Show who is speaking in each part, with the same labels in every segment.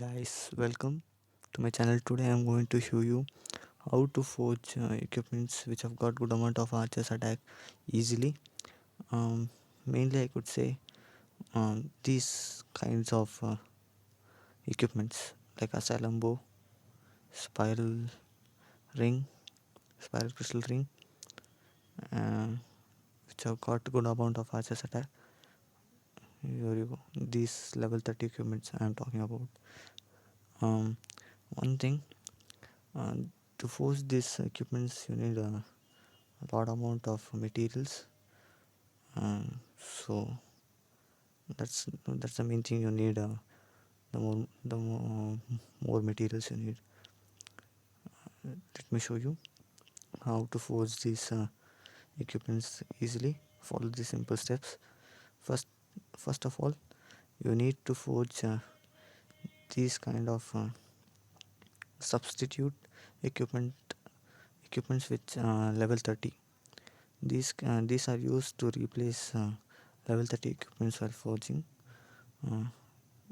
Speaker 1: Guys, welcome to my channel. Today I'm going to show you how to forge equipments which have got good amount of archers attack easily. Um, Mainly I could say these kinds of equipments like asylum bow, spiral ring, spiral crystal ring, uh, which have got good amount of archers attack. Here you go. These level 30 equipments I am talking about. Um, One thing, uh, to forge these equipments you need a lot amount of materials. So that's the main thing you need. The more materials you need. Let me show you how to forge these equipments easily. Follow the simple steps. First, first of all, you need to forge these kind of substitute equipment equipments with level 30. These are used to replace level 30 equipments while forging. Uh,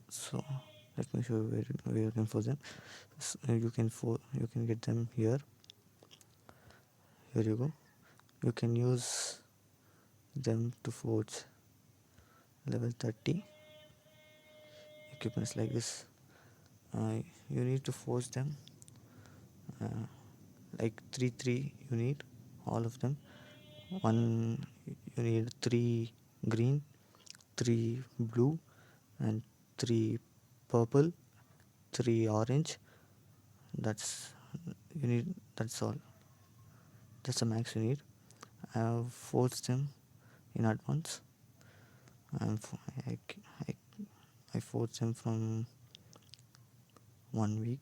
Speaker 1: so let me show you where you can forge them. So you can get them here. Here you go. You can use them to forge level 30 equipments like this. uh, you need to forge them uh, like three you need all of them. One, you need three green, three blue, and three purple, three orange. That's you need. That's all. That's the max you need. I have forged them in advance. And I, I, I forged them from 1 week.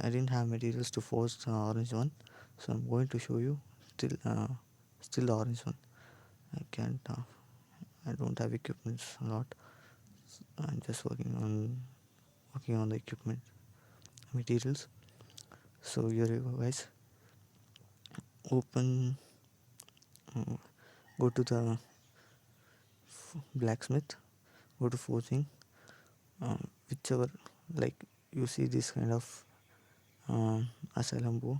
Speaker 1: I didn't have materials to forge the orange one, so I'm going to show you still the orange one. I can't. I don't have equipments a lot. I'm just working on the equipment materials. So here you go, guys. Open. Uh, Go to the blacksmith. Go to forging. Whichever, like, you see this kind of asylum bow,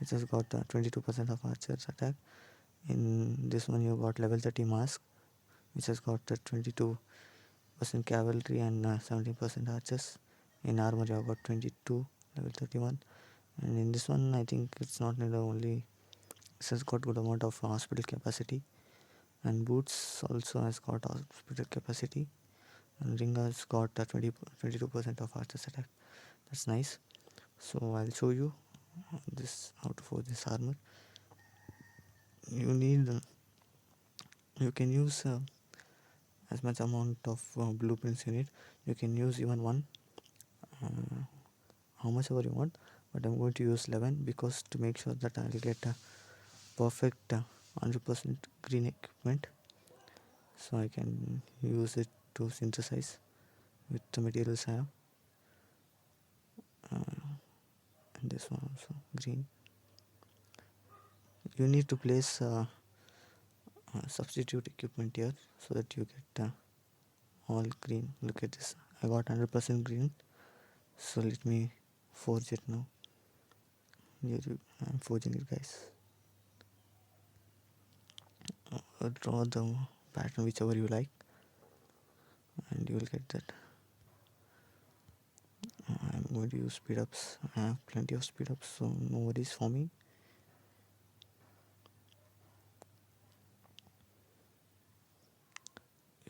Speaker 1: which has got 22% of archers attack. In this one you got level 30 mask, which has got 22% cavalry and 17% archers. In armor you have got 22 level 31. And in this one I think it's not needed, only it has got good amount of hospital capacity. And boots also has got hospital capacity. And ring has got 22% of archers attack. That's nice. So I'll show you this how to forge this armor. You need you can use as much amount of blueprints you need. You can use even one, uh, how much ever you want, but I'm going to use 11 because to make sure that I'll get a perfect 100% green equipment, so I can use it to synthesize with the materials I have. And this one also green. You need to place substitute equipment here so that you get all green. Look at this, I got 100% green. So let me forge it now. I'm forging it, guys. Draw the pattern whichever you like and you will get that. I'm going to use speed ups. I have plenty of speed ups, so no worries for me.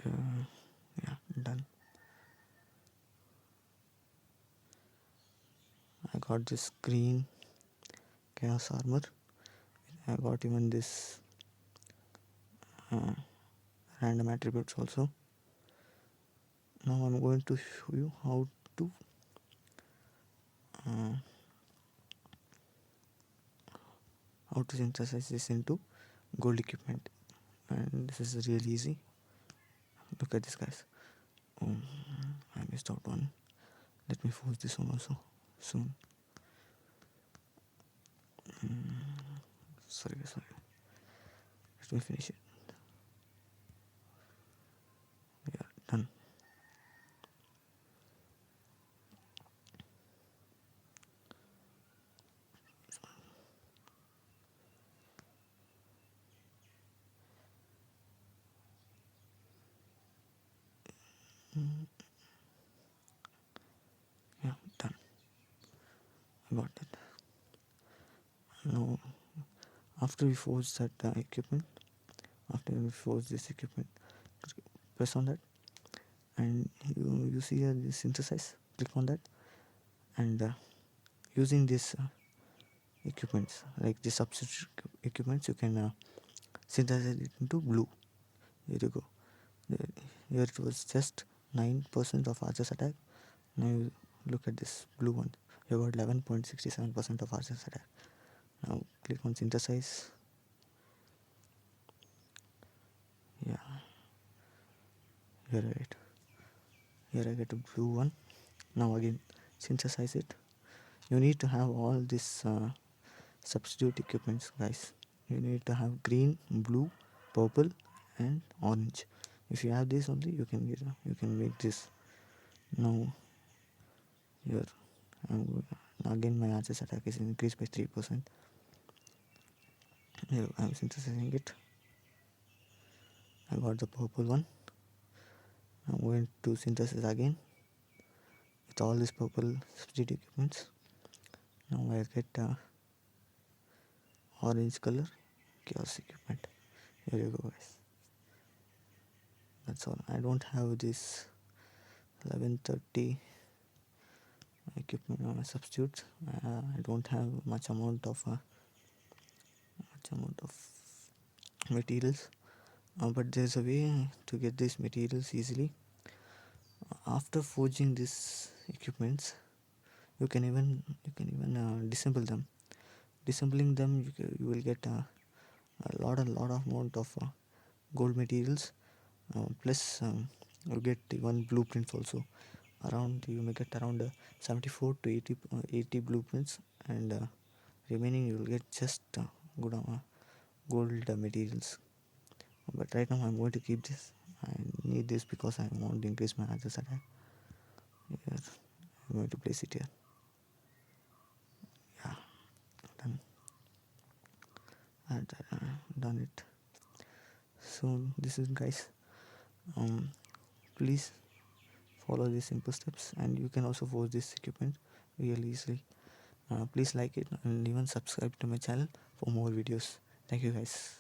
Speaker 1: uh, yeah, done. I got this green chaos armor. I got even this uh, random attributes also. Now I'm going to show you to uh, how to synthesize this into gold equipment, and this is really easy. Look at this, guys. Oh, I missed out one. Let me force this one also soon. Sorry. Let me finish it. Yeah, done. Yeah, done. I got it. Now, after we forge that equipment, after we forge this equipment, press on that, and you see the synthesize. Click on that, and using this equipments like the substitute equipments, you can synthesize it into blue. Here you go. Here it was just 9% of archer's attack. Now you look at this blue one. You got 11.67% of archer's attack. Now click on synthesize. Yeah, here I get. Here I get a blue one. Now again synthesize it. You need to have all this substitute equipments, guys. You need to have green, blue, purple, and orange. If you have this only, you can make this. Now here, now again my archer's attack is increased by 3%. Here I'm synthesizing it. I got the purple one. I'm going to synthesize again with all these purple substitute equipments. Now I get orange color chaos equipment. Here you go, guys. That's all. I don't have this 1130 equipment substitutes. I don't have much amount of materials, but there's a way to get these materials easily. After forging these equipments, you can even disassemble them. Disassembling them, you will get a lot of amount of gold materials, plus you get even blueprints also. Around you may get around 74 to 80 blueprints, and remaining you will get just good gold materials. But right now I'm going to keep this. I need this because I want to increase my archer's attack. Here I'm going to place it here. Yeah, done. And done it. So this is, guys. Please follow these simple steps, and you can also forge this equipment really easily. Please like it and even subscribe to my channel for more videos. Thank you, guys.